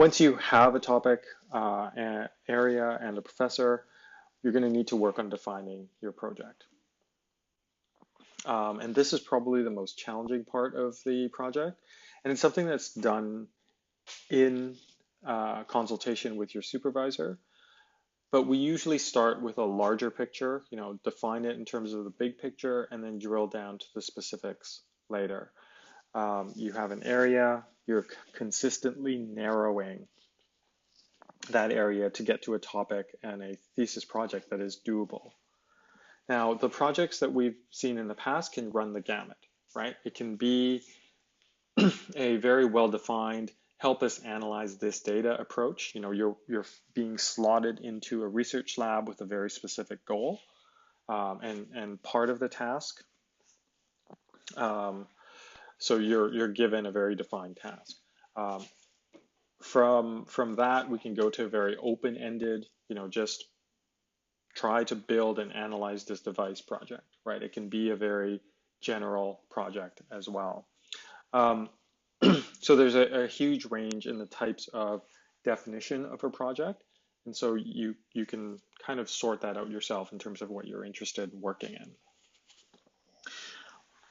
Once you have a topic, an area, and a professor, you're going to need to work on defining your project. And this is probably the most challenging part of the project. And it's something that's done in consultation with your supervisor. But we usually start with a larger picture, define it in terms of the big picture, and then drill down to the specifics later. You have an area, you're consistently narrowing that area to get to a topic and a thesis project that is doable. Now, the projects that we've seen in the past can run the gamut, right? It can be a very well-defined, help us analyze this data approach. You're being slotted into a research lab with a very specific goal and part of the task. So you're given a very defined task. From that, we can go to a very open-ended, just try to build and analyze this device project, right? It can be a very general project as well. So there's a huge range in the types of definition of a project. And so you can kind of sort that out yourself in terms of what you're interested in working in.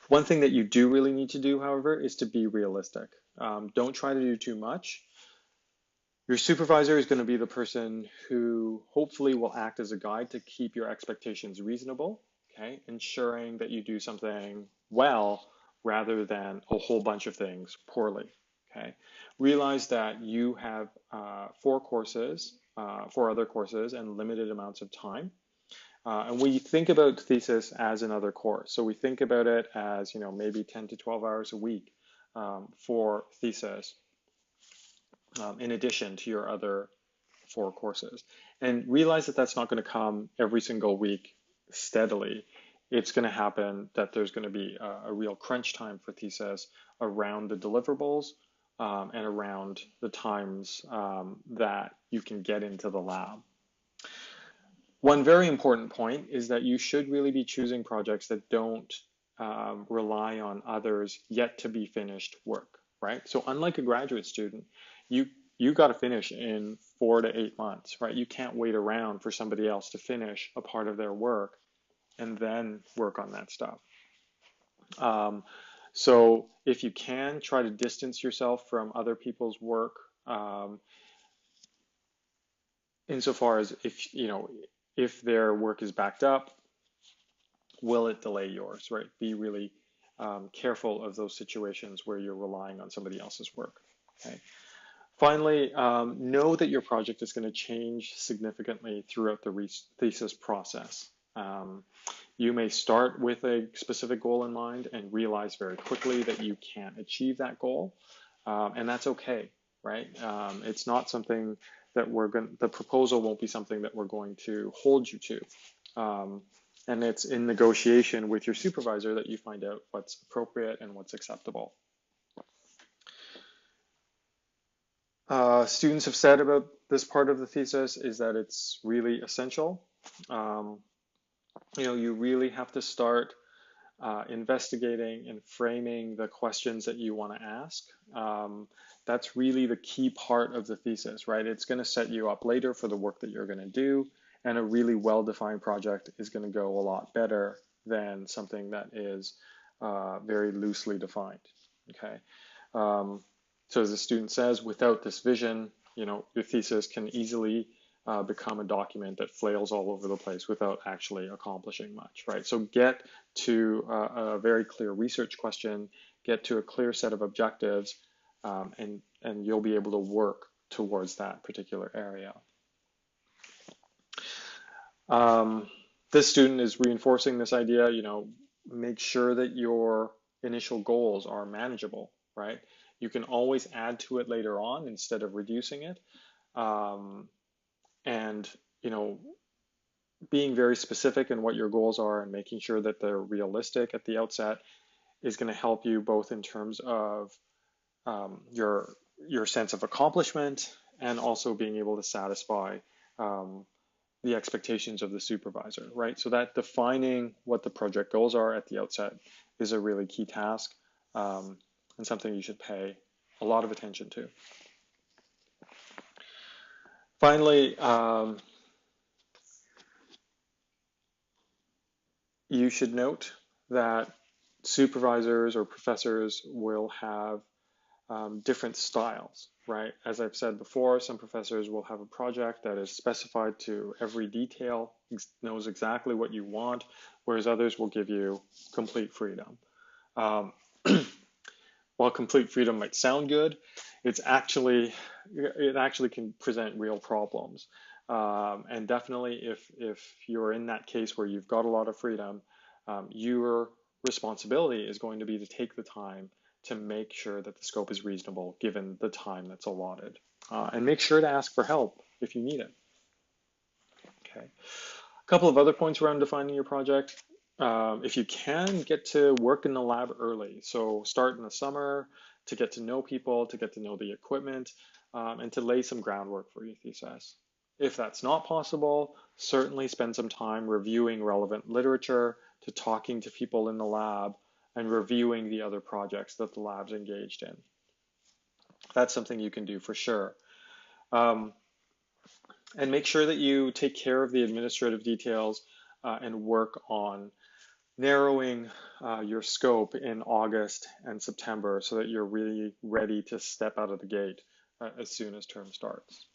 One thing that you do really need to do, however, is to be realistic. Don't try to do too much. Your supervisor is going to be the person who hopefully will act as a guide to keep your expectations reasonable, okay? Ensuring that you do something well rather than a whole bunch of things poorly, okay? Realize that you have 4 other courses and limited amounts of time. And we think about thesis as another course. So we think about it as, maybe 10 to 12 hours a week for thesis. In addition to your other 4 courses. And realize that that's not going to come every single week steadily. It's going to happen that there's going to be a real crunch time for thesis around the deliverables and around the times that you can get into the lab. One very important point is that you should really be choosing projects that don't rely on others yet to be finished work, right? So unlike a graduate student, you got to finish in 4 to 8 months, right? You can't wait around for somebody else to finish a part of their work and then work on that stuff. So if you can, try to distance yourself from other people's work insofar as if their work is backed up, will it delay yours, right? Be really careful of those situations where you're relying on somebody else's work, okay? Finally, know that your project is going to change significantly throughout the thesis process. You may start with a specific goal in mind and realize very quickly that you can't achieve that goal, and that's okay, right? It's not something that the proposal won't be something that we're going to hold you to. And it's in negotiation with your supervisor that you find out what's appropriate and what's acceptable. Students have said about this part of the thesis is that it's really essential. You really have to start investigating and framing the questions that you want to ask. That's really the key part of the thesis, right? It's going to set you up later for the work that you're going to do, and a really well-defined project is going to go a lot better than something that is very loosely defined, okay? So as the student says, without this vision, your thesis can easily become a document that flails all over the place without actually accomplishing much, right? So get to a very clear research question, get to a clear set of objectives, and you'll be able to work towards that particular area. This student is reinforcing this idea, make sure that your initial goals are manageable, right? You can always add to it later on instead of reducing it. And, being very specific in what your goals are and making sure that they're realistic at the outset is going to help you both in terms of your sense of accomplishment and also being able to satisfy the expectations of the supervisor, right? So that defining what the project goals are at the outset is a really key task. And something you should pay a lot of attention to. Finally, you should note that supervisors or professors will have different styles, right? As I've said before, some professors will have a project that is specified to every detail, knows exactly what you want, whereas others will give you complete freedom. Um, while complete freedom might sound good, it actually can present real problems. And definitely, if you're in that case where you've got a lot of freedom, your responsibility is going to be to take the time to make sure that the scope is reasonable given the time that's allotted. And make sure to ask for help if you need it. Okay. A couple of other points around defining your project. If you can, get to work in the lab early. So start in the summer to get to know people, to get to know the equipment, and to lay some groundwork for your thesis. If that's not possible, certainly spend some time reviewing relevant literature, to talking to people in the lab, and reviewing the other projects that the lab's engaged in. That's something you can do for sure. Um, and make sure that you take care of the administrative details and work on narrowing your scope in August and September so that you're really ready to step out of the gate as soon as term starts.